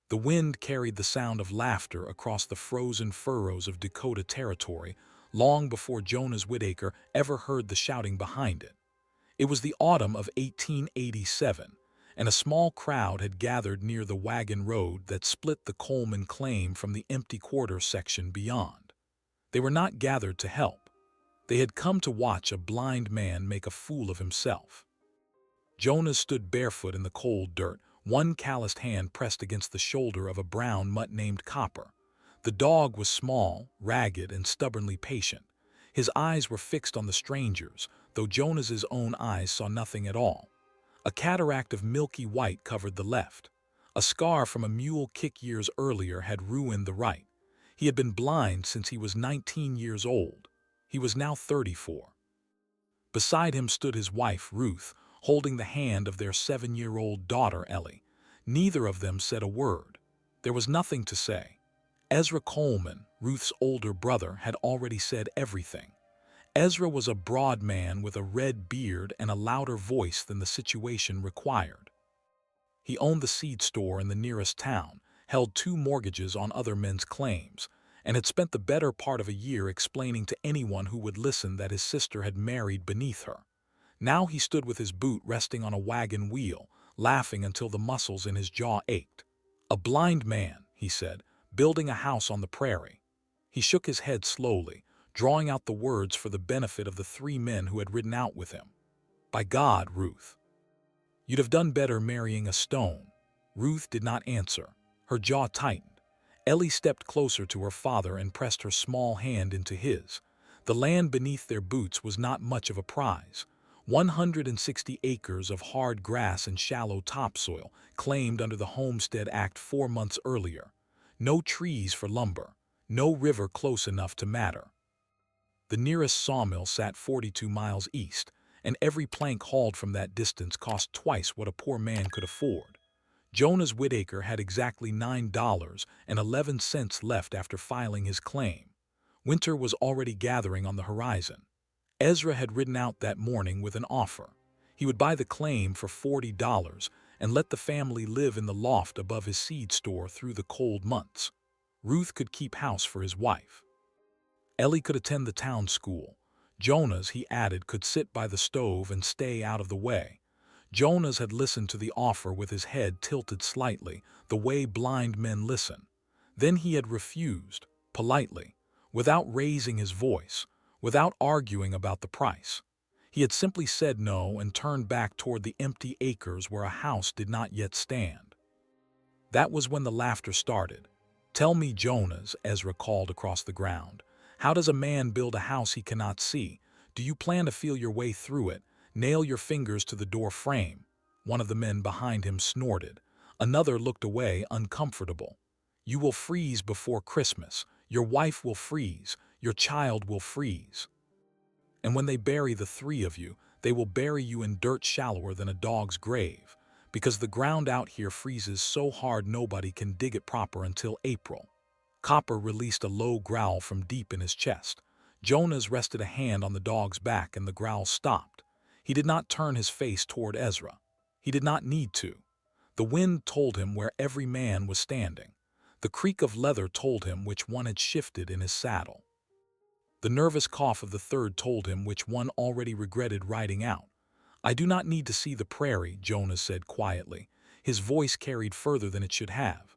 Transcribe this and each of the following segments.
The wind carried the sound of laughter across the frozen furrows of Dakota Territory long before Jonas Whittaker ever heard the shouting behind it. It was the autumn of 1887, and a small crowd had gathered near the wagon road that split the Coleman claim from the empty quarter section beyond. They were not gathered to help. They had come to watch a blind man make a fool of himself. Jonas stood barefoot in the cold dirt, one calloused hand pressed against the shoulder of a brown mutt named Copper. The dog was small, ragged, and stubbornly patient. His eyes were fixed on the strangers, though Jonas's own eyes saw nothing at all. A cataract of milky white covered the left. A scar from a mule kick years earlier had ruined the right. He had been blind since he was 19 years old. He was now 34. Beside him stood his wife, Ruth, holding the hand of their 7-year-old daughter, Ellie. Neither of them said a word. There was nothing to say. Ezra Coleman, Ruth's older brother, had already said everything. Ezra was a broad man with a red beard and a louder voice than the situation required. He owned the seed store in the nearest town, held 2 mortgages on other men's claims, and had spent the better part of a year explaining to anyone who would listen that his sister had married beneath her. Now he stood with his boot resting on a wagon wheel, laughing until the muscles in his jaw ached. "A blind man," he said, "building a house on the prairie." He shook his head slowly, drawing out the words for the benefit of the 3 men who had ridden out with him. "By God, Ruth, you'd have done better marrying a stone." Ruth did not answer. Her jaw tightened. Ellie stepped closer to her father and pressed her small hand into his. The land beneath their boots was not much of a prize. 160 acres of hard grass and shallow topsoil, claimed under the Homestead Act 4 months earlier. No trees for lumber. No river close enough to matter. The nearest sawmill sat 42 miles east, and every plank hauled from that distance cost twice what a poor man could afford. Jonas Whittaker had exactly $9.11 left after filing his claim. Winter was already gathering on the horizon. Ezra had ridden out that morning with an offer. He would buy the claim for $40 and let the family live in the loft above his seed store through the cold months. Ruth could keep house for his wife. Ellie could attend the town school. Jonas, he added, could sit by the stove and stay out of the way. Jonas had listened to the offer with his head tilted slightly, the way blind men listen. Then he had refused, politely, without raising his voice, without arguing about the price. He had simply said no and turned back toward the empty acres where a house did not yet stand. That was when the laughter started. "Tell me, Jonas," Ezra called across the ground. "How does a man build a house he cannot see? Do you plan to feel your way through it? Nail your fingers to the door frame?" One of the men behind him snorted. Another looked away, uncomfortable. "You will freeze before Christmas. Your wife will freeze. Your child will freeze. And when they bury the 3 of you, they will bury you in dirt shallower than a dog's grave, because the ground out here freezes so hard nobody can dig it proper until April." Copper released a low growl from deep in his chest. Jonas rested a hand on the dog's back and the growl stopped. He did not turn his face toward Ezra. He did not need to. The wind told him where every man was standing. The creak of leather told him which one had shifted in his saddle. The nervous cough of the 3rd told him which one already regretted riding out. "I do not need to see the prairie," Jonas said quietly. His voice carried further than it should have.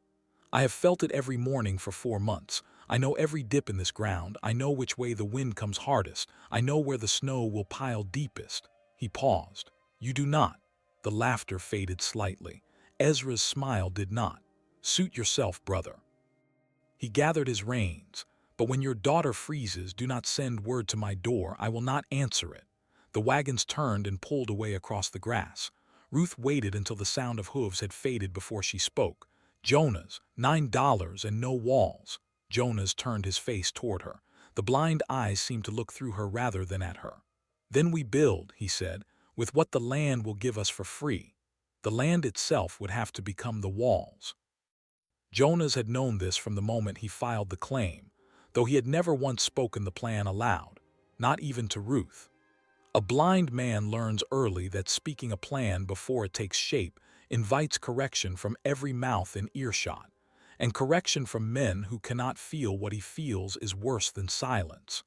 "I have felt it every morning for 4 months. I know every dip in this ground. I know which way the wind comes hardest. I know where the snow will pile deepest." He paused. "You do not." The laughter faded slightly. Ezra's smile did not. "Suit yourself, brother." He gathered his reins. "But when your daughter freezes, do not send word to my door. I will not answer it." The wagons turned and pulled away across the grass. Ruth waited until the sound of hooves had faded before she spoke. "Jonas, $9 and no walls." Jonas turned his face toward her. The blind eyes seemed to look through her rather than at her. "Then we build," he said, "with what the land will give us for free. The land itself would have to become the walls." Jonas had known this from the moment he filed the claim, though he had never once spoken the plan aloud, not even to Ruth. A blind man learns early that speaking a plan before it takes shape invites correction from every mouth in earshot. and correction from men who cannot feel what he feels is worse than silence.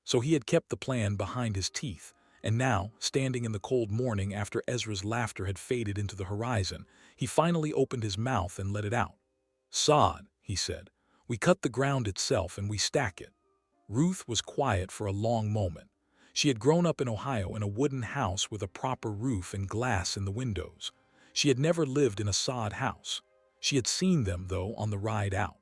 So he had kept the plan behind his teeth, and now, standing in the cold morning after Ezra's laughter had faded into the horizon, he finally opened his mouth and let it out. "Sod," he said. "We cut the ground itself and we stack it." Ruth was quiet for a long moment. She had grown up in Ohio in a wooden house with a proper roof and glass in the windows. She had never lived in a sod house. She had seen them, though, on the ride out.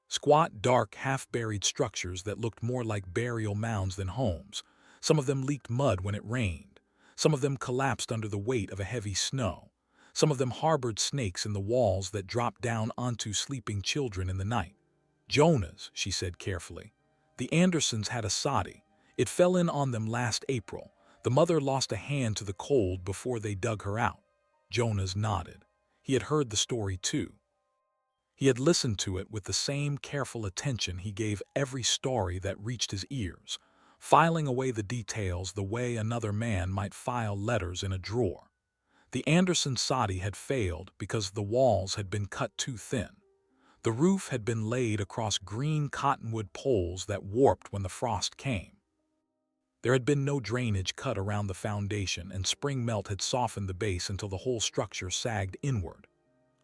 Squat, dark, half-buried structures that looked more like burial mounds than homes. Some of them leaked mud when it rained. Some of them collapsed under the weight of a heavy snow. Some of them harbored snakes in the walls that dropped down onto sleeping children in the night. "Jonahs," she said carefully. "The Andersons had a soddy. It fell in on them last April. The mother lost a hand to the cold before they dug her out." Jonas nodded. He had heard the story too. He had listened to it with the same careful attention he gave every story that reached his ears, filing away the details the way another man might file letters in a drawer. The Anderson soddy had failed because the walls had been cut too thin. The roof had been laid across green cottonwood poles that warped when the frost came. There had been no drainage cut around the foundation, and spring melt had softened the base until the whole structure sagged inward.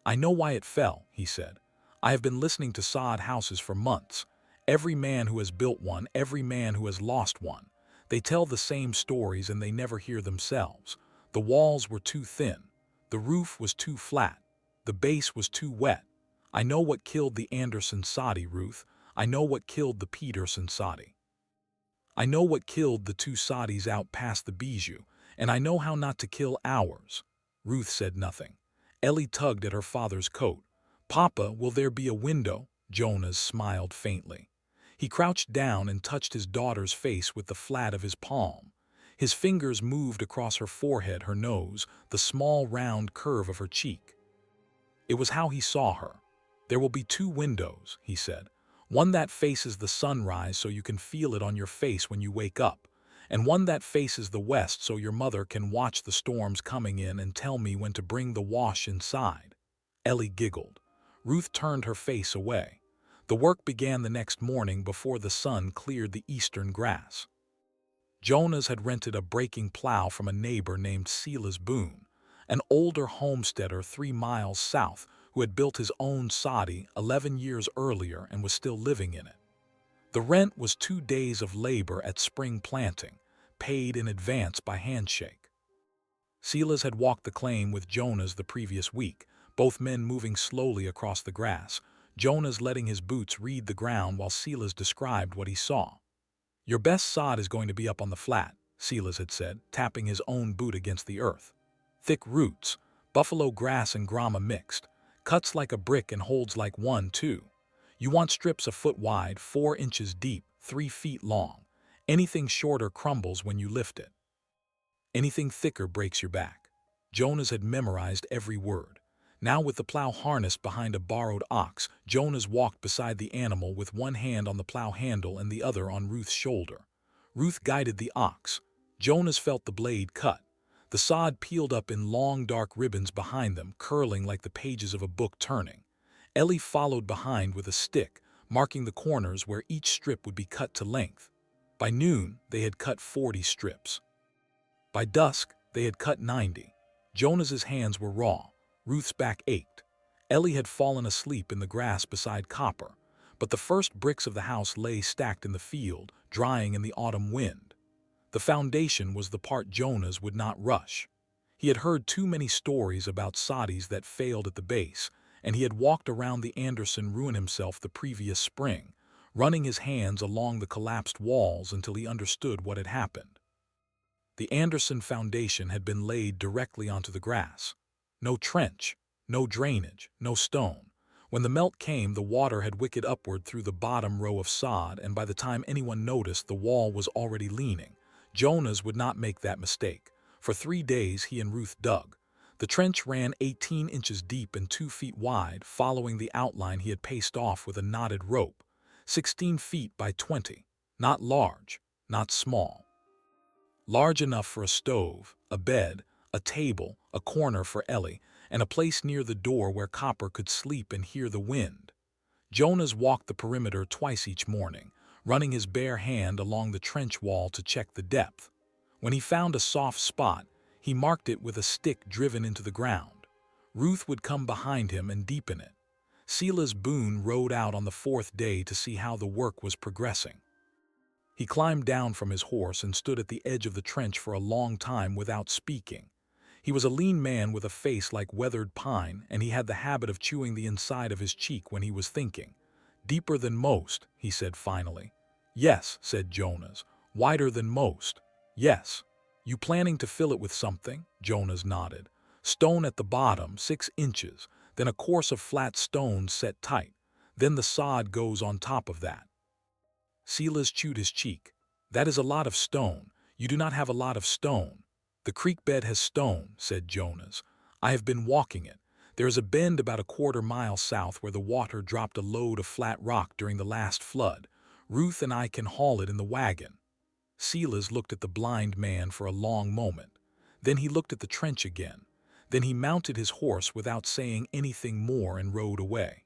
"I know why it fell," he said. "I have been listening to sod houses for months. Every man who has built one, every man who has lost one. They tell the same stories and they never hear themselves. The walls were too thin. The roof was too flat. The base was too wet. I know what killed the Anderson soddy, Ruth. I know what killed the Peterson soddy. I know what killed the two soddies out past the Bijou, and I know how not to kill ours." Ruth said nothing. Ellie tugged at her father's coat. "Papa, will there be a window?" Jonas smiled faintly. He crouched down and touched his daughter's face with the flat of his palm. His fingers moved across her forehead, her nose, the small round curve of her cheek. It was how he saw her. "There will be two windows," he said. "One that faces the sunrise so you can feel it on your face when you wake up, and one that faces the west so your mother can watch the storms coming in and tell me when to bring the wash inside." Ellie giggled. Ruth turned her face away. The work began the next morning before the sun cleared the eastern grass. Jonas had rented a breaking plow from a neighbor named Silas Boone, an older homesteader 3 miles south who had built his own soddy 11 years earlier and was still living in it. The rent was 2 days of labor at spring planting, paid in advance by handshake. Silas had walked the claim with Jonas the previous week, both men moving slowly across the grass, Jonas letting his boots read the ground while Silas described what he saw. "Your best sod is going to be up on the flat," Silas had said, tapping his own boot against the earth. "Thick roots, buffalo grass and grama mixed, cuts like a brick and holds like one, too. You want strips a foot wide, 4 inches deep, 3 feet long. Anything shorter crumbles when you lift it. Anything thicker breaks your back." Jonas had memorized every word. Now, with the plow harnessed behind a borrowed ox, Jonas walked beside the animal with one hand on the plow handle and the other on Ruth's shoulder. Ruth guided the ox. Jonas felt the blade cut. The sod peeled up in long dark ribbons behind them, curling like the pages of a book turning. Ellie followed behind with a stick, marking the corners where each strip would be cut to length. By noon, they had cut 40 strips. By dusk, they had cut 90. Jonas's hands were raw. Ruth's back ached. Ellie had fallen asleep in the grass beside Copper, but the first bricks of the house lay stacked in the field, drying in the autumn wind. The foundation was the part Jonas would not rush. He had heard too many stories about soddies that failed at the base, and he had walked around the Anderson ruin himself the previous spring, running his hands along the collapsed walls until he understood what had happened. The Anderson foundation had been laid directly onto the grass. No trench, no drainage, no stone. When the melt came, the water had wicked upward through the bottom row of sod, and by the time anyone noticed, the wall was already leaning. Jonas would not make that mistake. For 3 days he and Ruth dug. The trench ran 18 inches deep and 2 feet wide, following the outline he had paced off with a knotted rope. 16 feet by 20. Not large, not small. Large enough for a stove, a bed, a table, a corner for Ellie, and a place near the door where Copper could sleep and hear the wind. Jonas walked the perimeter twice each morning, running his bare hand along the trench wall to check the depth. When he found a soft spot, he marked it with a stick driven into the ground. Ruth would come behind him and deepen it. Silas Boone rode out on the fourth day to see how the work was progressing. He climbed down from his horse and stood at the edge of the trench for a long time without speaking. He was a lean man with a face like weathered pine, and he had the habit of chewing the inside of his cheek when he was thinking. "Deeper than most," he said finally. "Yes," said Jonas. "Wider than most." "Yes." "You planning to fill it with something?" Jonas nodded. "Stone at the bottom, 6 inches, then a course of flat stones set tight. Then the sod goes on top of that." Silas chewed his cheek. "That is a lot of stone. You do not have a lot of stone." "The creek bed has stone," said Jonas. "I have been walking it. There is a bend about a quarter-mile south where the water dropped a load of flat rock during the last flood. Ruth and I can haul it in the wagon." Silas looked at the blind man for a long moment. Then he looked at the trench again. Then he mounted his horse without saying anything more and rode away.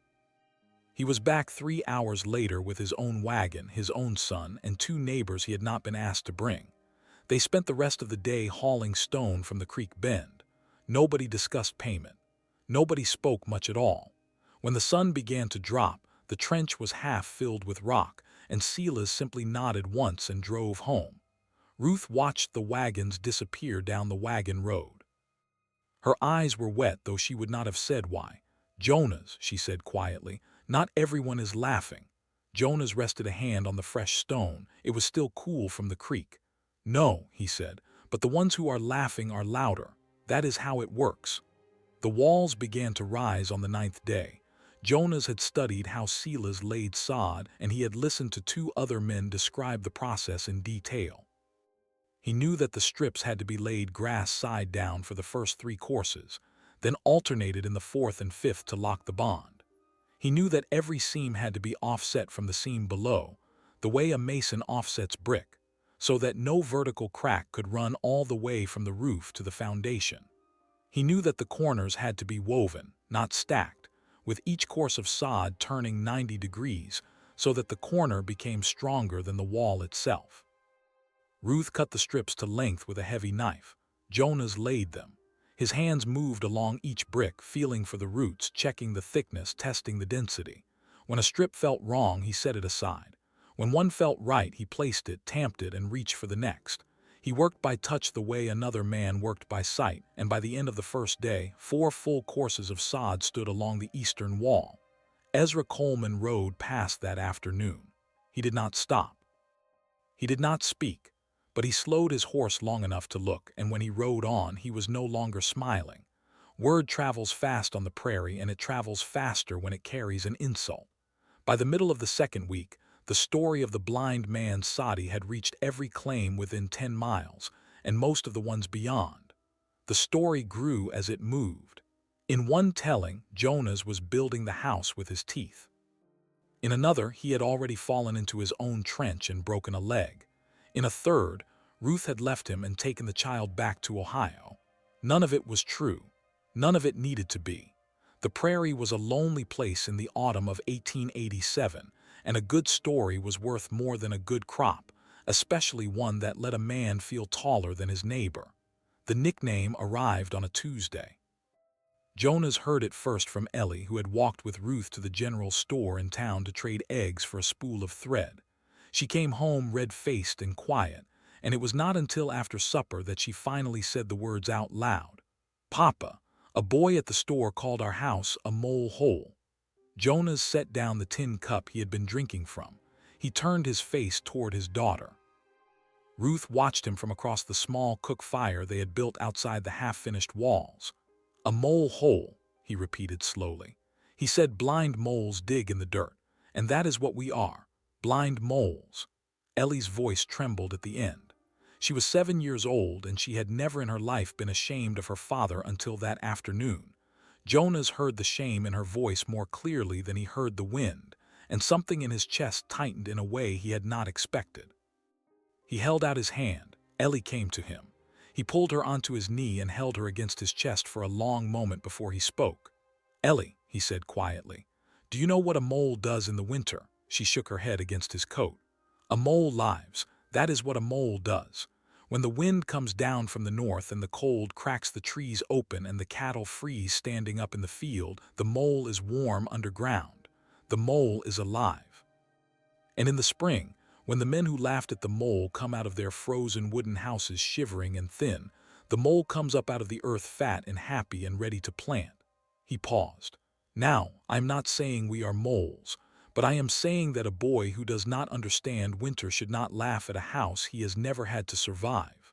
He was back 3 hours later with his own wagon, his own son, and 2 neighbors he had not been asked to bring. They spent the rest of the day hauling stone from the creek bend. Nobody discussed payment. Nobody spoke much at all. When the sun began to drop, the trench was half filled with rock, and Silas simply nodded once and drove home. Ruth watched the wagons disappear down the wagon road. Her eyes were wet, though she would not have said why. "Jonas," she said quietly, "not everyone is laughing." Jonas rested a hand on the fresh stone. It was still cool from the creek. "No," he said, "but the ones who are laughing are louder. That is how it works." The walls began to rise on the 9th day. Jonas had studied how Silas laid sod, and he had listened to 2 other men describe the process in detail. He knew that the strips had to be laid grass side down for the first 3 courses, then alternated in the 4th and 5th to lock the bond. He knew that every seam had to be offset from the seam below, the way a mason offsets brick, so that no vertical crack could run all the way from the roof to the foundation. He knew that the corners had to be woven, not stacked, with each course of sod turning 90 degrees so that the corner became stronger than the wall itself. Ruth cut the strips to length with a heavy knife. Jonas laid them. His hands moved along each brick, feeling for the roots, checking the thickness, testing the density. When a strip felt wrong, he set it aside. When one felt right, he placed it, tamped it, and reached for the next. He worked by touch the way another man worked by sight, and by the end of the first day, 4 full courses of sod stood along the eastern wall. Ezra Coleman rode past that afternoon. He did not stop. He did not speak, but he slowed his horse long enough to look, and when he rode on, he was no longer smiling. Word travels fast on the prairie, and it travels faster when it carries an insult. By the middle of the 2nd week, the story of the blind man Sadi had reached every claim within 10 miles, and most of the ones beyond. The story grew as it moved. In one telling, Jonas was building the house with his teeth. In another, he had already fallen into his own trench and broken a leg. In a third, Ruth had left him and taken the child back to Ohio. None of it was true. None of it needed to be. The prairie was a lonely place in the autumn of 1887, and a good story was worth more than a good crop, especially one that let a man feel taller than his neighbor. The nickname arrived on a Tuesday. Jonas heard it first from Ellie, who had walked with Ruth to the general store in town to trade eggs for a spool of thread. She came home red-faced and quiet, and it was not until after supper that she finally said the words out loud. "Papa, a boy at the store called our house a mole hole." Jonas set down the tin cup he had been drinking from. He turned his face toward his daughter. Ruth watched him from across the small cook fire they had built outside the half-finished walls. "A mole hole," he repeated slowly. He said blind moles dig in the dirt, and that is what we are, blind moles. Ellie's voice trembled at the end. She was 7 years old, and she had never in her life been ashamed of her father until that afternoon. Jonas heard the shame in her voice more clearly than he heard the wind, and something in his chest tightened in a way he had not expected. He held out his hand. Ellie came to him. He pulled her onto his knee and held her against his chest for a long moment before he spoke. "Ellie," he said quietly, "do you know what a mole does in the winter?" She shook her head against his coat. "A mole lives. That is what a mole does. When the wind comes down from the north and the cold cracks the trees open and the cattle freeze standing up in the field, the mole is warm underground. The mole is alive. And in the spring, when the men who laughed at the mole come out of their frozen wooden houses shivering and thin, the mole comes up out of the earth fat and happy and ready to plant." He paused. "Now, I'm not saying we are moles, but I am saying that a boy who does not understand winter should not laugh at a house he has never had to survive."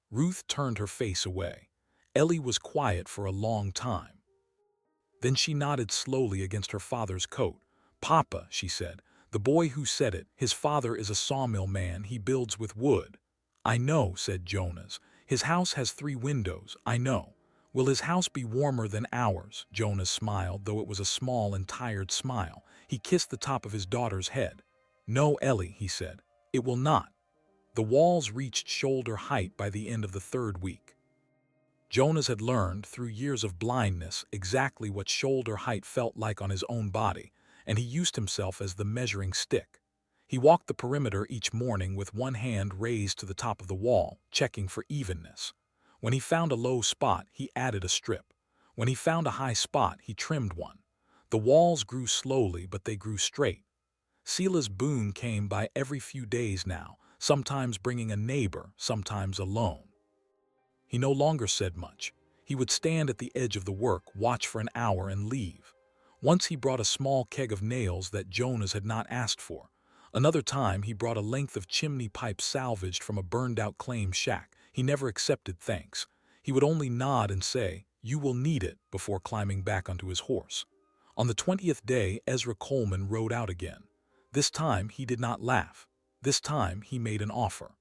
Ruth turned her face away. Ellie was quiet for a long time. Then she nodded slowly against her father's coat. "Papa," she said, "the boy who said it, his father is a sawmill man, he builds with wood." "I know," said Jonas. "His house has 3 windows, I know. Will his house be warmer than ours?" Jonas smiled, though it was a small and tired smile. He kissed the top of his daughter's head. "No, Ellie," he said, "it will not." The walls reached shoulder height by the end of the 3rd week. Jonas had learned, through years of blindness, exactly what shoulder height felt like on his own body, and he used himself as the measuring stick. He walked the perimeter each morning with one hand raised to the top of the wall, checking for evenness. When he found a low spot, he added a strip. When he found a high spot, he trimmed one. The walls grew slowly, but they grew straight. Sela's boon came by every few days now, sometimes bringing a neighbor, sometimes alone. He no longer said much. He would stand at the edge of the work, watch for an hour, and leave. Once he brought a small keg of nails that Jonas had not asked for. Another time he brought a length of chimney pipe salvaged from a burned-out claim shack. He never accepted thanks. He would only nod and say, "You will need it," before climbing back onto his horse. On the 20th day, Ezra Coleman rode out again. This time he did not laugh. This time he made an offer.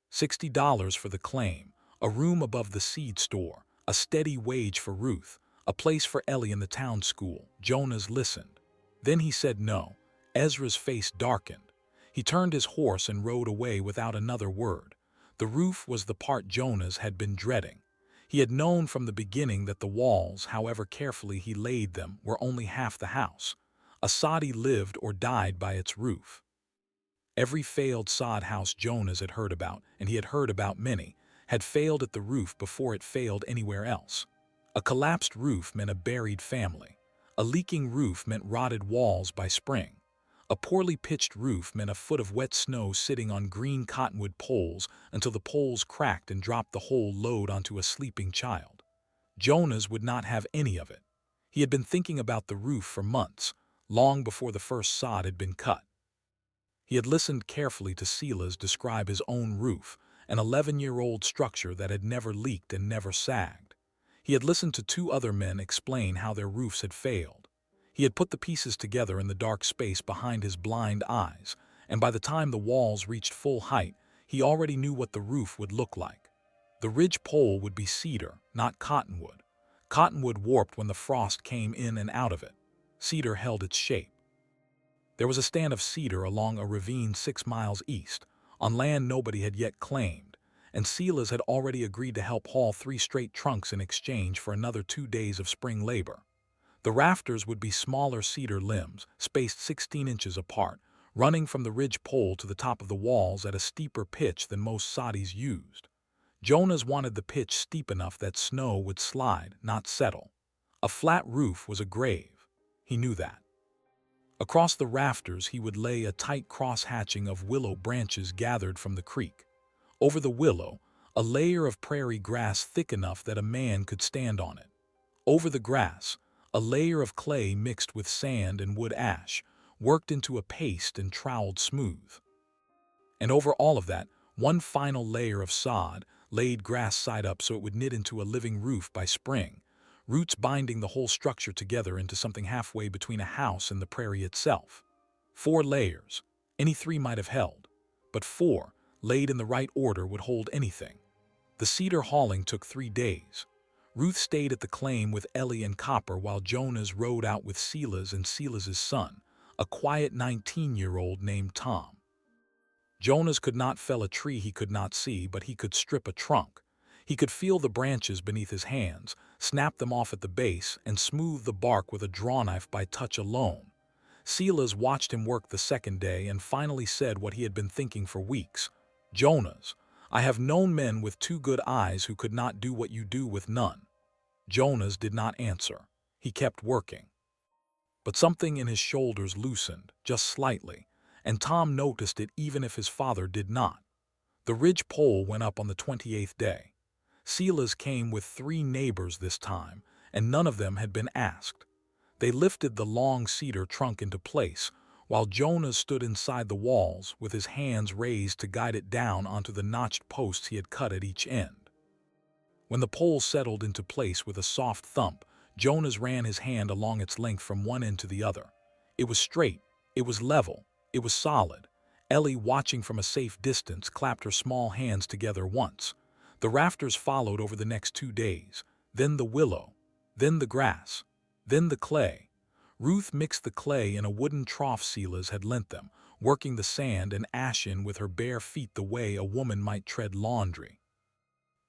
$60 for the claim, a room above the seed store, a steady wage for Ruth, a place for Ellie in the town school. Jonas listened. Then he said no. Ezra's face darkened. He turned his horse and rode away without another word. The roof was the part Jonas had been dreading. He had known from the beginning that the walls, however carefully he laid them, were only half the house. A soddy lived or died by its roof. Every failed sod house Jonas had heard about, and he had heard about many, had failed at the roof before it failed anywhere else. A collapsed roof meant a buried family. A leaking roof meant rotted walls by spring. A poorly pitched roof meant a foot of wet snow sitting on green cottonwood poles until the poles cracked and dropped the whole load onto a sleeping child. Jonas would not have any of it. He had been thinking about the roof for months, long before the first sod had been cut. He had listened carefully to Silas describe his own roof, an 11-year-old structure that had never leaked and never sagged. He had listened to 2 other men explain how their roofs had failed. He had put the pieces together in the dark space behind his blind eyes, and by the time the walls reached full height, he already knew what the roof would look like. The ridge pole would be cedar, not cottonwood. Cottonwood warped when the frost came in and out of it. Cedar held its shape. There was a stand of cedar along a ravine 6 miles east, on land nobody had yet claimed, and Silas had already agreed to help haul 3 straight trunks in exchange for another 2 days of spring labor. The rafters would be smaller cedar limbs, spaced 16 inches apart, running from the ridge pole to the top of the walls at a steeper pitch than most soddies used. Jonas wanted the pitch steep enough that snow would slide, not settle. A flat roof was a grave. He knew that. Across the rafters he would lay a tight cross-hatching of willow branches gathered from the creek. Over the willow, a layer of prairie grass thick enough that a man could stand on it. Over the grass, a layer of clay mixed with sand and wood ash, worked into a paste and troweled smooth. And over all of that, one final layer of sod, laid grass side up so it would knit into a living roof by spring, roots binding the whole structure together into something halfway between a house and the prairie itself. 4 layers. Any 3 might have held, but 4, laid in the right order, would hold anything. The cedar hauling took 3 days. Ruth stayed at the claim with Ellie and Copper while Jonas rode out with Silas and Silas's son, a quiet 19-year-old named Tom. Jonas could not fell a tree he could not see, but he could strip a trunk. He could feel the branches beneath his hands, snap them off at the base, and smooth the bark with a drawknife by touch alone. Silas watched him work the second day and finally said what he had been thinking for weeks. "Jonas, I have known men with two good eyes who could not do what you do with none." Jonas did not answer. He kept working. But something in his shoulders loosened, just slightly, and Tom noticed it even if his father did not. The ridge pole went up on the 28th day. Silas came with 3 neighbors this time, and none of them had been asked. They lifted the long cedar trunk into place, while Jonas stood inside the walls with his hands raised to guide it down onto the notched posts he had cut at each end. When the pole settled into place with a soft thump, Jonas ran his hand along its length from one end to the other. It was straight, it was level, it was solid. Ellie, watching from a safe distance, clapped her small hands together once. The rafters followed over the next 2 days, then the willow, then the grass, then the clay. Ruth mixed the clay in a wooden trough Silas had lent them, working the sand and ash in with her bare feet the way a woman might tread laundry.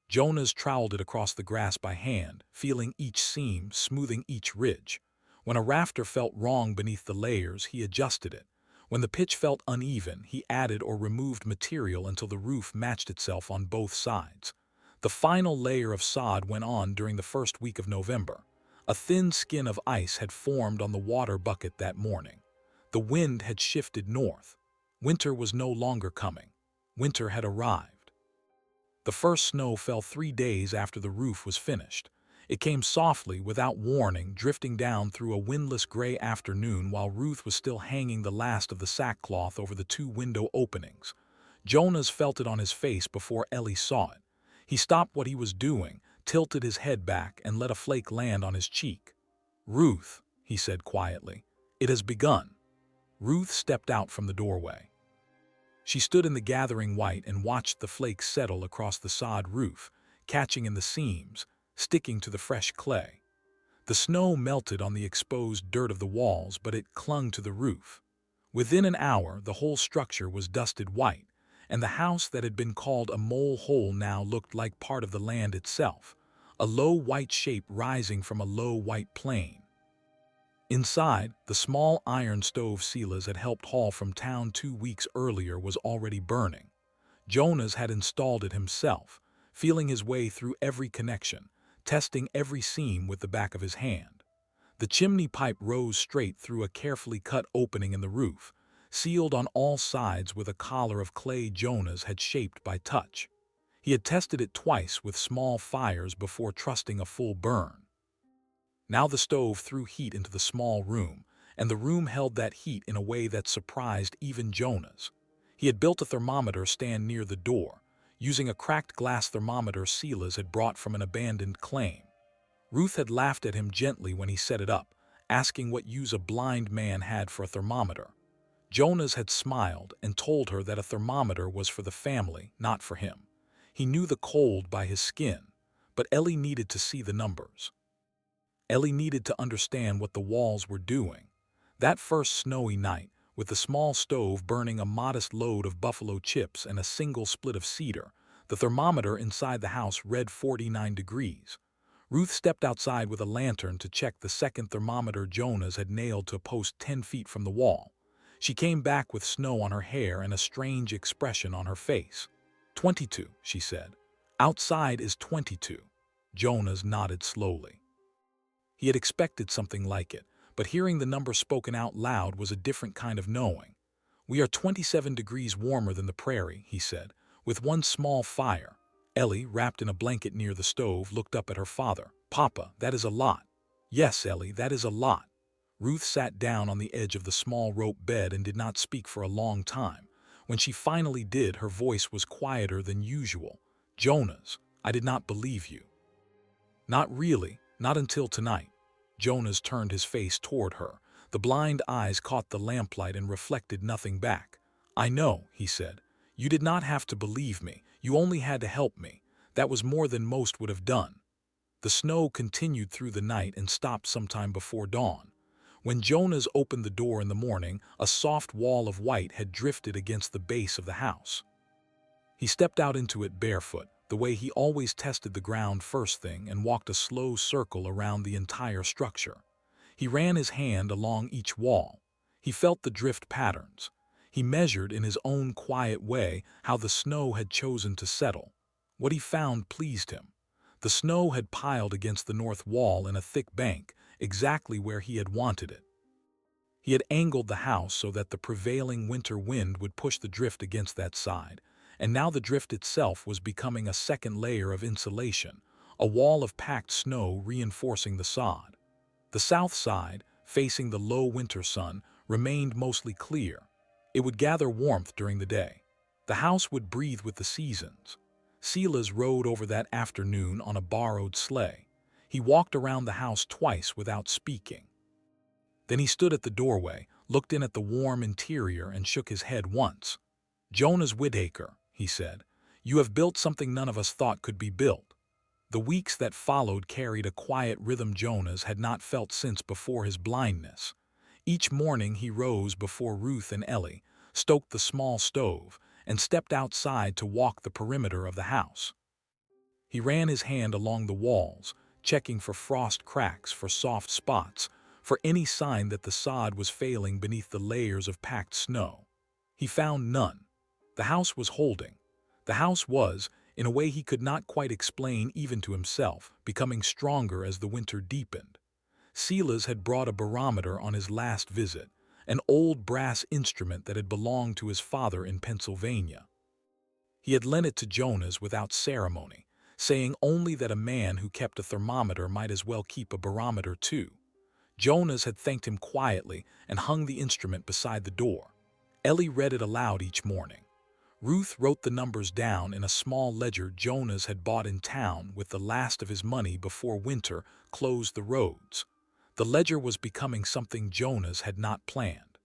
Jonas troweled it across the grass by hand, feeling each seam, smoothing each ridge. When a rafter felt wrong beneath the layers, he adjusted it. When the pitch felt uneven, he added or removed material until the roof matched itself on both sides. The final layer of sod went on during the first week of November. A thin skin of ice had formed on the water bucket that morning. The wind had shifted north. Winter was no longer coming. Winter had arrived. The first snow fell 3 days after the roof was finished. It came softly, without warning, drifting down through a windless gray afternoon while Ruth was still hanging the last of the sackcloth over the 2 window openings. Jonas felt it on his face before Ellie saw it. He stopped what he was doing, tilted his head back, and let a flake land on his cheek. "Ruth," he said quietly, "it has begun." Ruth stepped out from the doorway. She stood in the gathering white and watched the flakes settle across the sod roof, catching in the seams, sticking to the fresh clay. The snow melted on the exposed dirt of the walls, but it clung to the roof. Within an hour, the whole structure was dusted white, and the house that had been called a mole hole now looked like part of the land itself, a low white shape rising from a low white plain. Inside, the small iron stove Silas had helped haul from town 2 weeks earlier was already burning. Jonas had installed it himself, feeling his way through every connection, testing every seam with the back of his hand. The chimney pipe rose straight through a carefully cut opening in the roof, sealed on all sides with a collar of clay Jonas had shaped by touch. He had tested it twice with small fires before trusting a full burn. Now the stove threw heat into the small room, and the room held that heat in a way that surprised even Jonas. He had built a thermometer stand near the door, using a cracked glass thermometer Silas had brought from an abandoned claim. Ruth had laughed at him gently when he set it up, asking what use a blind man had for a thermometer. Jonas had smiled and told her that a thermometer was for the family, not for him. He knew the cold by his skin, but Ellie needed to see the numbers. Ellie needed to understand what the walls were doing. That first snowy night, with the small stove burning a modest load of buffalo chips and a single split of cedar, the thermometer inside the house read 49 degrees. Ruth stepped outside with a lantern to check the second thermometer Jonas had nailed to a post 10 feet from the wall. She came back with snow on her hair and a strange expression on her face. 22, she said. Outside is 22. Jonas nodded slowly. He had expected something like it, but hearing the number spoken out loud was a different kind of knowing. "We are 27 degrees warmer than the prairie," he said, "with one small fire." Ellie, wrapped in a blanket near the stove, looked up at her father. "Papa, that is a lot." "Yes, Ellie, that is a lot." Ruth sat down on the edge of the small rope bed and did not speak for a long time. When she finally did, her voice was quieter than usual. "Jonas, I did not believe you." "Not really, not until tonight." Jonas turned his face toward her. The blind eyes caught the lamplight and reflected nothing back. "I know," he said. "You did not have to believe me. You only had to help me. That was more than most would have done." The snow continued through the night and stopped sometime before dawn. When Jonas opened the door in the morning, a soft wall of white had drifted against the base of the house. He stepped out into it barefoot, the way he always tested the ground first thing and walked a slow circle around the entire structure. He ran his hand along each wall. He felt the drift patterns. He measured in his own quiet way how the snow had chosen to settle. What he found pleased him. The snow had piled against the north wall in a thick bank, exactly where he had wanted it. He had angled the house so that the prevailing winter wind would push the drift against that side, and now the drift itself was becoming a second layer of insulation, a wall of packed snow reinforcing the sod. The south side, facing the low winter sun, remained mostly clear. It would gather warmth during the day. The house would breathe with the seasons. Silas rode over that afternoon on a borrowed sleigh. He walked around the house twice without speaking. Then he stood at the doorway, looked in at the warm interior, and shook his head once. "Jonas Whittaker," he said, "you have built something none of us thought could be built." The weeks that followed carried a quiet rhythm Jonas had not felt since before his blindness. Each morning he rose before Ruth and Ellie, stoked the small stove, and stepped outside to walk the perimeter of the house. He ran his hand along the walls, checking for frost cracks, for soft spots, for any sign that the sod was failing beneath the layers of packed snow. He found none. The house was holding. The house was, in a way he could not quite explain even to himself, becoming stronger as the winter deepened. Silas had brought a barometer on his last visit, an old brass instrument that had belonged to his father in Pennsylvania. He had lent it to Jonas without ceremony, saying only that a man who kept a thermometer might as well keep a barometer too. Jonas had thanked him quietly and hung the instrument beside the door. Ellie read it aloud each morning. Ruth wrote the numbers down in a small ledger Jonas had bought in town with the last of his money before winter closed the roads. The ledger was becoming something Jonas had not planned.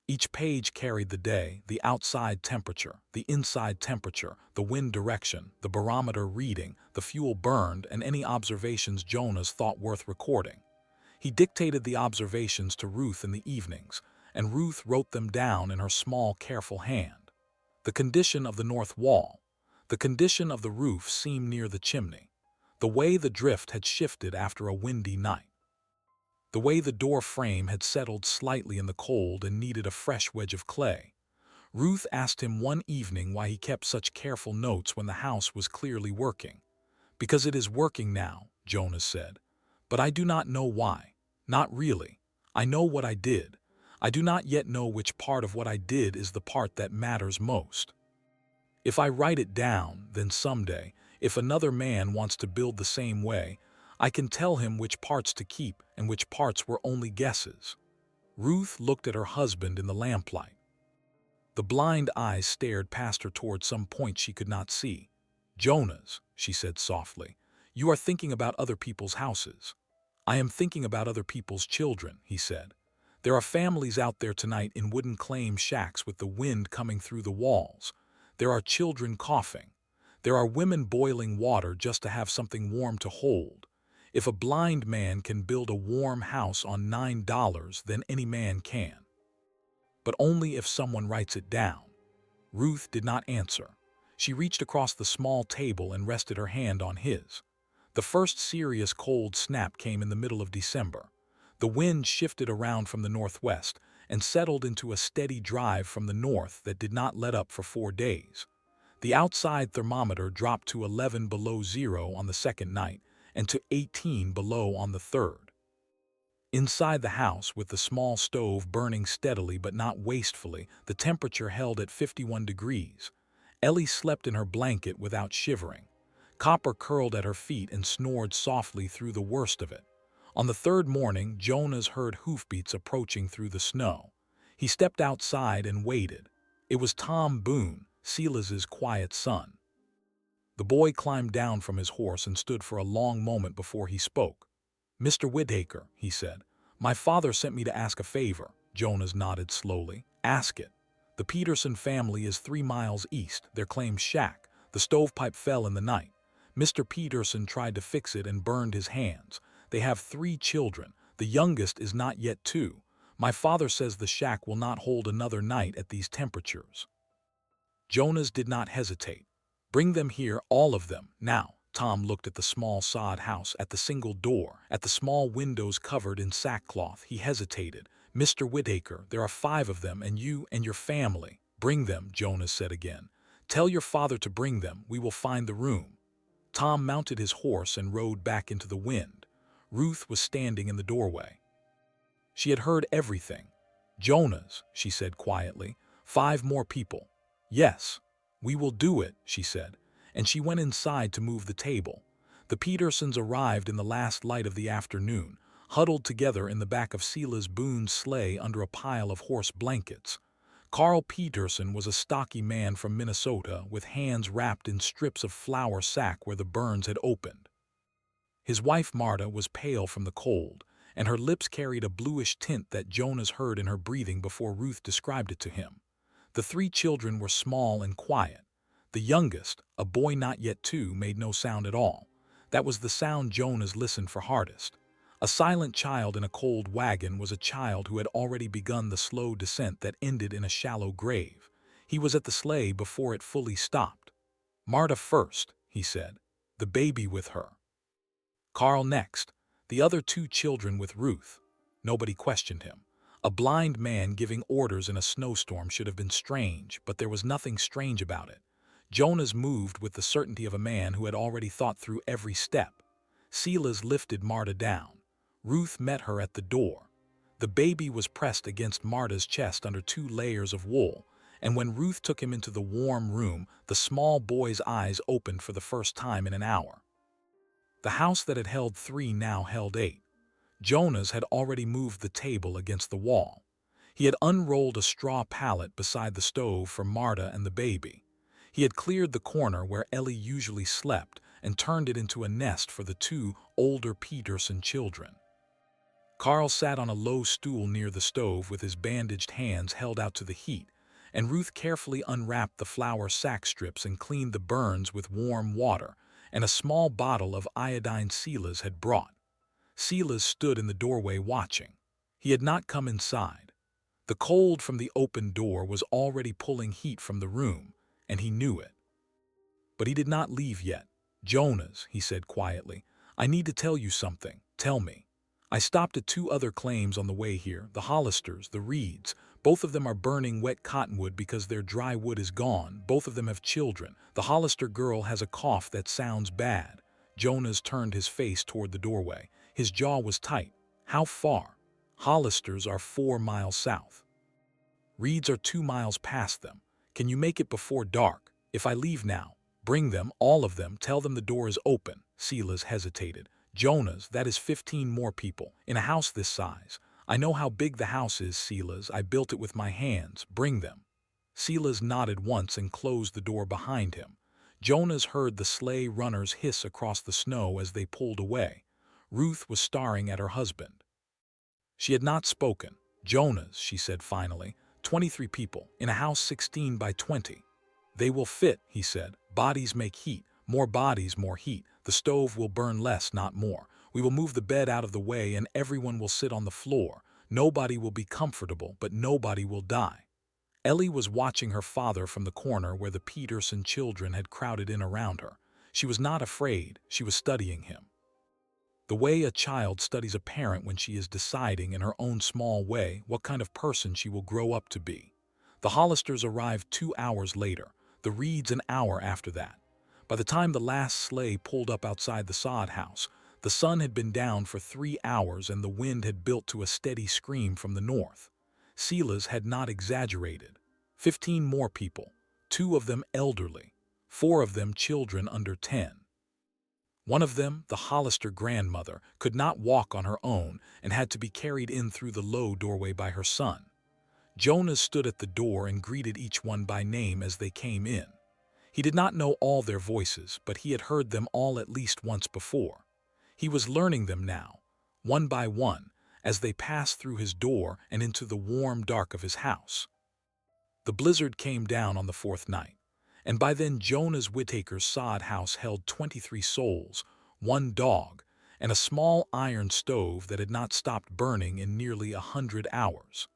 Each page carried the day, the outside temperature, the inside temperature, the wind direction, the barometer reading, the fuel burned, and any observations Jonas thought worth recording. He dictated the observations to Ruth in the evenings, and Ruth wrote them down in her small, careful hand. The condition of the north wall, the condition of the roof seam near the chimney, the way the drift had shifted after a windy night, the way the door frame had settled slightly in the cold and needed a fresh wedge of clay. Ruth asked him one evening why he kept such careful notes when the house was clearly working. "Because it is working now," Jonas said. "But I do not know why. Not really. I know what I did. I do not yet know which part of what I did is the part that matters most. If I write it down, then someday, if another man wants to build the same way, I can tell him which parts to keep and which parts were only guesses." Ruth looked at her husband in the lamplight. The blind eyes stared past her toward some point she could not see. "Jonas," she said softly, "you are thinking about other people's houses." "I am thinking about other people's children," he said. "There are families out there tonight in wooden claim shacks with the wind coming through the walls. There are children coughing. There are women boiling water just to have something warm to hold. If a blind man can build a warm house on $9, then any man can. But only if someone writes it down." Ruth did not answer. She reached across the small table and rested her hand on his. The first serious cold snap came in the middle of December. The wind shifted around from the northwest and settled into a steady drive from the north that did not let up for 4 days. The outside thermometer dropped to 11 below zero on the second night and to 18 below on the third. Inside the house, with the small stove burning steadily but not wastefully, the temperature held at 51 degrees. Ellie slept in her blanket without shivering. Copper curled at her feet and snored softly through the worst of it. On the third morning, Jonas heard hoofbeats approaching through the snow. He stepped outside and waited. It was Tom Boone, Silas's quiet son. The boy climbed down from his horse and stood for a long moment before he spoke. "Mr. Whittaker," he said, "my father sent me to ask a favor." Jonas nodded slowly. "Ask it." "The Peterson family is 3 miles east, their claim shack. The stovepipe fell in the night. Mr. Peterson tried to fix it and burned his hands. They have 3 children. The youngest is not yet 2. My father says the shack will not hold another night at these temperatures." Jonas did not hesitate. Bring them here, all of them, now. Tom looked at the small sod house, at the single door, at the small windows covered in sackcloth. He hesitated. Mr. Whittaker, there are 5 of them, and you and your family. Bring them, Jonas said again. Tell your father to bring them. We will find the room. Tom mounted his horse and rode back into the wind. Ruth was standing in the doorway. She had heard everything. Jonas, she said quietly, 5 more people. Yes, we will do it, she said, and she went inside to move the table. The Petersons arrived in the last light of the afternoon, huddled together in the back of Silas Boone's sleigh under a pile of horse blankets. Carl Peterson was a stocky man from Minnesota with hands wrapped in strips of flour sack where the burns had opened. His wife Marta was pale from the cold, and her lips carried a bluish tint that Jonas heard in her breathing before Ruth described it to him. The 3 children were small and quiet. The youngest, a boy not yet 2, made no sound at all. That was the sound Jonas listened for hardest. A silent child in a cold wagon was a child who had already begun the slow descent that ended in a shallow grave. He was at the sleigh before it fully stopped. Marta first, he said, the baby with her. Carl next, the other 2 children with Ruth. Nobody questioned him. A blind man giving orders in a snowstorm should have been strange, but there was nothing strange about it. Jonas moved with the certainty of a man who had already thought through every step. Silas lifted Marta down. Ruth met her at the door. The baby was pressed against Marta's chest under 2 layers of wool, and when Ruth took him into the warm room, the small boy's eyes opened for the first time in an hour. The house that had held 3 now held 8. Jonas had already moved the table against the wall. He had unrolled a straw pallet beside the stove for Marta and the baby. He had cleared the corner where Ellie usually slept and turned it into a nest for the 2 older Peterson children. Carl sat on a low stool near the stove with his bandaged hands held out to the heat, and Ruth carefully unwrapped the flour sack strips and cleaned the burns with warm water and a small bottle of iodine Silas had brought. Silas stood in the doorway watching. He had not come inside. The cold from the open door was already pulling heat from the room, and he knew it. But he did not leave yet. Jonas, he said quietly, I need to tell you something. Tell me. I stopped at 2 other claims on the way here, the Hollisters, the Reeds. Both of them are burning wet cottonwood because their dry wood is gone. Both of them have children. The Hollister girl has a cough that sounds bad. Jonas turned his face toward the doorway. His jaw was tight. How far? Hollisters are 4 miles south. Reeds are 2 miles past them. Can you make it before dark? If I leave now, bring them, all of them, tell them the door is open. Silas hesitated. Jonas, that is 15 more people, in a house this size. I know how big the house is, Silas. I built it with my hands. Bring them. Silas nodded once and closed the door behind him. Jonas heard the sleigh runners hiss across the snow as they pulled away. Ruth was staring at her husband. She had not spoken. Jonas, she said finally, 23 people, in a house 16 by 20. They will fit, he said. Bodies make heat. More bodies, more heat. The stove will burn less, not more. We will move the bed out of the way and everyone will sit on the floor. Nobody will be comfortable, but nobody will die. Ellie was watching her father from the corner where the Peterson children had crowded in around her. She was not afraid. She was studying him. The way a child studies a parent when she is deciding in her own small way what kind of person she will grow up to be. The Hollisters arrived 2 hours later, the Reeds an hour after that. By the time the last sleigh pulled up outside the sod house, the sun had been down for 3 hours and the wind had built to a steady scream from the north. Silas had not exaggerated. 15 more people, 2 of them elderly, 4 of them children under 10. One of them, the Hollister grandmother, could not walk on her own and had to be carried in through the low doorway by her son. Jonas stood at the door and greeted each one by name as they came in. He did not know all their voices, but he had heard them all at least once before. He was learning them now, one by one, as they passed through his door and into the warm dark of his house. The blizzard came down on the 4th night, and by then Jonas Whittaker's sod house held 23 souls, 1 dog, and a small iron stove that had not stopped burning in nearly 100 hours.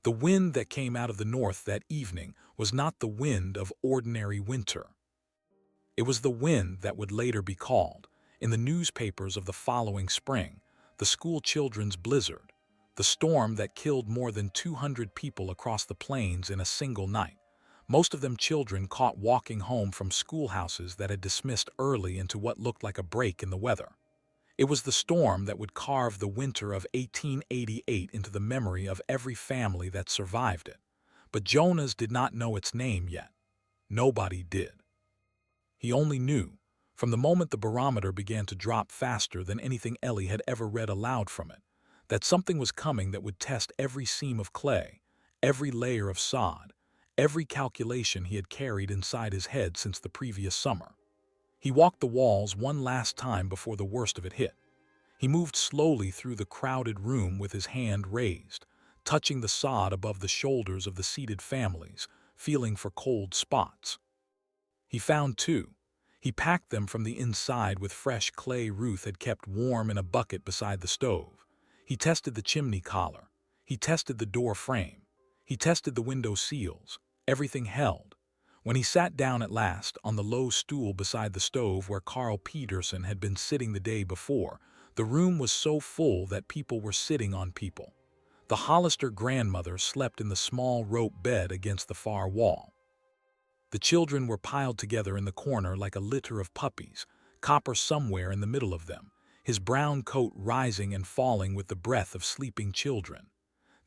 The wind that came out of the north that evening was not the wind of ordinary winter. It was the wind that would later be called, in the newspapers of the following spring, the school children's blizzard, the storm that killed more than 200 people across the plains in a single night, most of them children caught walking home from schoolhouses that had dismissed early into what looked like a break in the weather. It was the storm that would carve the winter of 1888 into the memory of every family that survived it. But Jonas did not know its name yet. Nobody did. He only knew, from the moment the barometer began to drop faster than anything Ellie had ever read aloud from it, that something was coming that would test every seam of clay, every layer of sod, every calculation he had carried inside his head since the previous summer. He walked the walls one last time before the worst of it hit. He moved slowly through the crowded room with his hand raised, touching the sod above the shoulders of the seated families, feeling for cold spots. He found two. He packed them from the inside with fresh clay Ruth had kept warm in a bucket beside the stove. He tested the chimney collar. He tested the door frame. He tested the window seals. Everything held. When he sat down at last on the low stool beside the stove where Carl Peterson had been sitting the day before, the room was so full that people were sitting on people. The Hollister grandmother slept in the small rope bed against the far wall. The children were piled together in the corner like a litter of puppies, Copper somewhere in the middle of them, his brown coat rising and falling with the breath of sleeping children.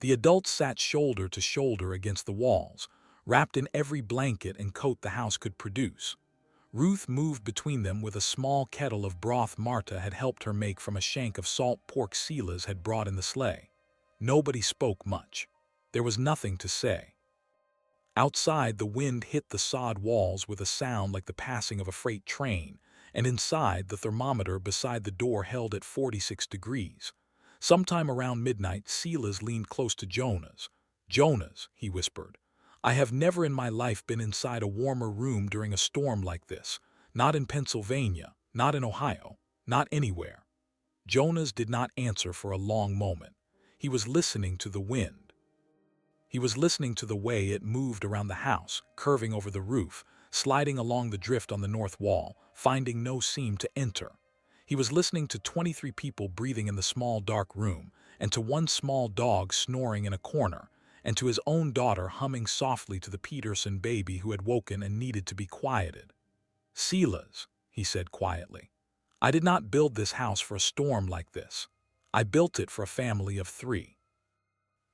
The adults sat shoulder to shoulder against the walls, wrapped in every blanket and coat the house could produce. Ruth moved between them with a small kettle of broth Marta had helped her make from a shank of salt pork Silas had brought in the sleigh. Nobody spoke much. There was nothing to say. Outside, the wind hit the sod walls with a sound like the passing of a freight train, and inside, the thermometer beside the door held at 46 degrees. Sometime around midnight, Silas leaned close to Jonas. "Jonas," he whispered, "I have never in my life been inside a warmer room during a storm like this. Not in Pennsylvania, not in Ohio, not anywhere." Jonas did not answer for a long moment. He was listening to the wind. He was listening to the way it moved around the house, curving over the roof, sliding along the drift on the north wall, finding no seam to enter. He was listening to 23 people breathing in the small dark room, and to one small dog snoring in a corner, and to his own daughter humming softly to the Peterson baby who had woken and needed to be quieted. "Silas," he said quietly, "I did not build this house for a storm like this. I built it for a family of 3.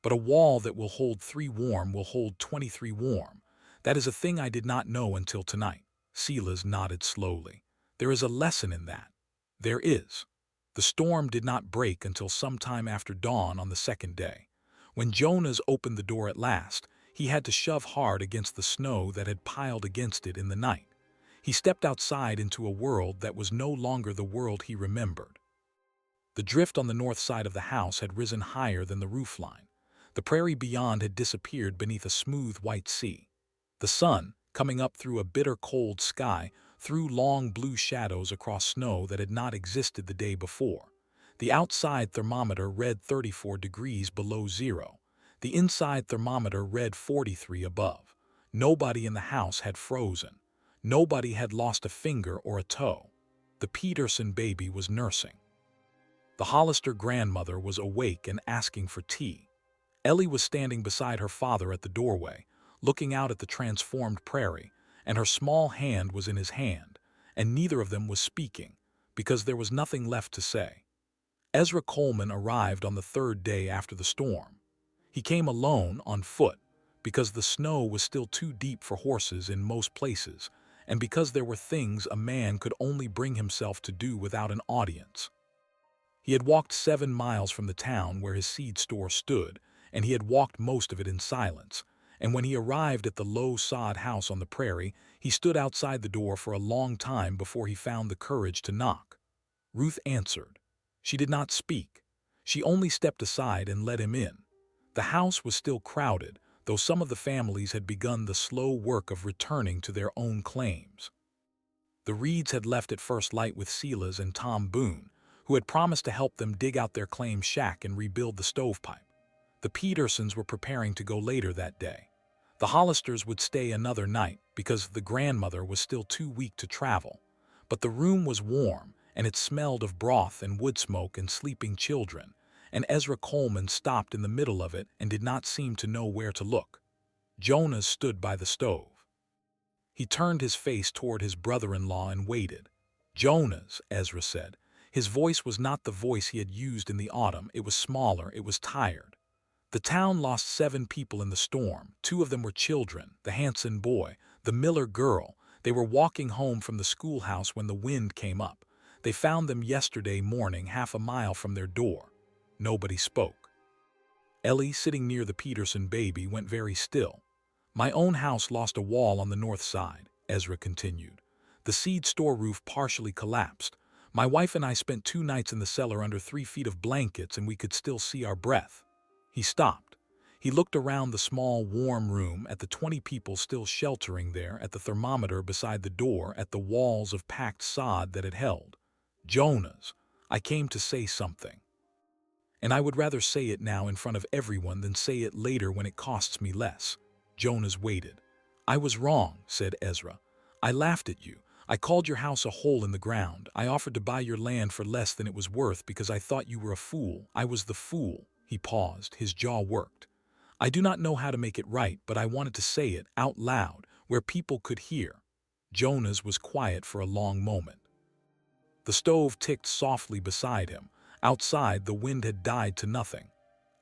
But a wall that will hold 3 warm will hold 23 warm. That is a thing I did not know until tonight." Silas nodded slowly. "There is a lesson in that." "There is." The storm did not break until sometime after dawn on the second day. When Jonas opened the door at last, he had to shove hard against the snow that had piled against it in the night. He stepped outside into a world that was no longer the world he remembered. The drift on the north side of the house had risen higher than the roofline. The prairie beyond had disappeared beneath a smooth white sea. The sun, coming up through a bitter cold sky, threw long blue shadows across snow that had not existed the day before. The outside thermometer read 34 degrees below zero. The inside thermometer read 43 above. Nobody in the house had frozen. Nobody had lost a finger or a toe. The Peterson baby was nursing. The Hollister grandmother was awake and asking for tea. Ellie was standing beside her father at the doorway, looking out at the transformed prairie, and her small hand was in his hand, and neither of them was speaking, because there was nothing left to say. Ezra Coleman arrived on the 3rd day after the storm. He came alone, on foot, because the snow was still too deep for horses in most places, and because there were things a man could only bring himself to do without an audience. He had walked 7 miles from the town where his seed store stood, and he had walked most of it in silence, and when he arrived at the low sod house on the prairie, he stood outside the door for a long time before he found the courage to knock. Ruth answered. She did not speak. She only stepped aside and let him in. The house was still crowded, though some of the families had begun the slow work of returning to their own claims. The Reeds had left at first light with Silas and Tom Boone, who had promised to help them dig out their claim shack and rebuild the stovepipe. The Petersons were preparing to go later that day. The Hollisters would stay another night because the grandmother was still too weak to travel. But the room was warm, and it smelled of broth and wood smoke and sleeping children, and Ezra Coleman stopped in the middle of it and did not seem to know where to look. Jonas stood by the stove. He turned his face toward his brother-in-law and waited. "Jonas," Ezra said. His voice was not the voice he had used in the autumn. It was smaller, it was tired. "The town lost 7 people in the storm. 2 of them were children, the Hanson boy, the Miller girl. They were walking home from the schoolhouse when the wind came up. They found them yesterday morning half a mile from their door." Nobody spoke. Ellie, sitting near the Peterson baby, went very still. "My own house lost a wall on the north side," Ezra continued. "The seed store roof partially collapsed. My wife and I spent 2 nights in the cellar under 3 feet of blankets, and we could still see our breath." He stopped. He looked around the small, warm room, at the 20 people still sheltering there, at the thermometer beside the door, at the walls of packed sod that it held. "Jonas, I came to say something. And I would rather say it now in front of everyone than say it later when it costs me less." Jonas waited. "I was wrong," said Ezra. "I laughed at you. I called your house a hole in the ground. I offered to buy your land for less than it was worth because I thought you were a fool. I was the fool." He paused. His jaw worked. "I do not know how to make it right, but I wanted to say it out loud, where people could hear." Jonas was quiet for a long moment. The stove ticked softly beside him. Outside, the wind had died to nothing.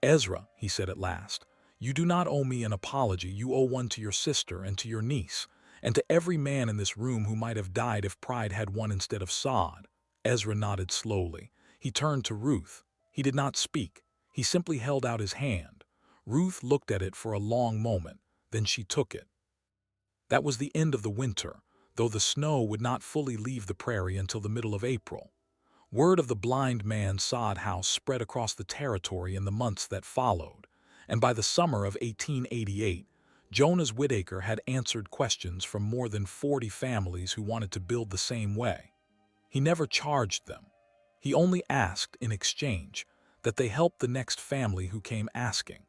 "Ezra," he said at last, "you do not owe me an apology. You owe one to your sister and to your niece, and to every man in this room who might have died if pride had won instead of sod." Ezra nodded slowly. He turned to Ruth. He did not speak. He simply held out his hand. Ruth looked at it for a long moment. Then she took it. That was the end of the winter, though the snow would not fully leave the prairie until the middle of April. Word of the blind man's sod house spread across the territory in the months that followed, and by the summer of 1888, Jonas Whittaker had answered questions from more than 40 families who wanted to build the same way. He never charged them. He only asked, in exchange, that they help the next family who came asking.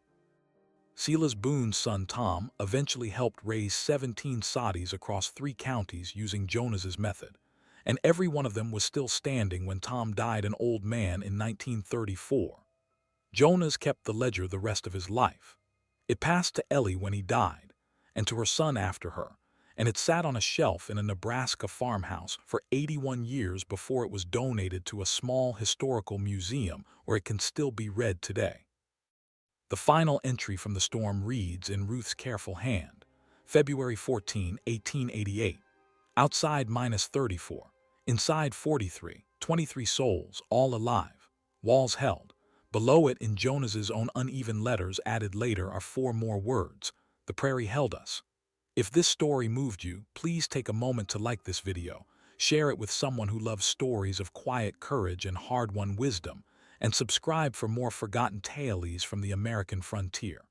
Silas Boone's son Tom eventually helped raise 17 soddies across 3 counties using Jonas's method, and every one of them was still standing when Tom died an old man in 1934. Jonas kept the ledger the rest of his life. It passed to Ellie when he died, and to her son after her, and it sat on a shelf in a Nebraska farmhouse for 81 years before it was donated to a small historical museum where it can still be read today. The final entry from the storm reads in Ruth's careful hand: February 14, 1888. Outside -34. Inside 43. 23 souls, all alive. Walls held. Below it, in Jonas's own uneven letters added later, are 4 more words: "The prairie held us." If this story moved you, please take a moment to like this video, share it with someone who loves stories of quiet courage and hard-won wisdom, and subscribe for more forgotten tales from the American frontier.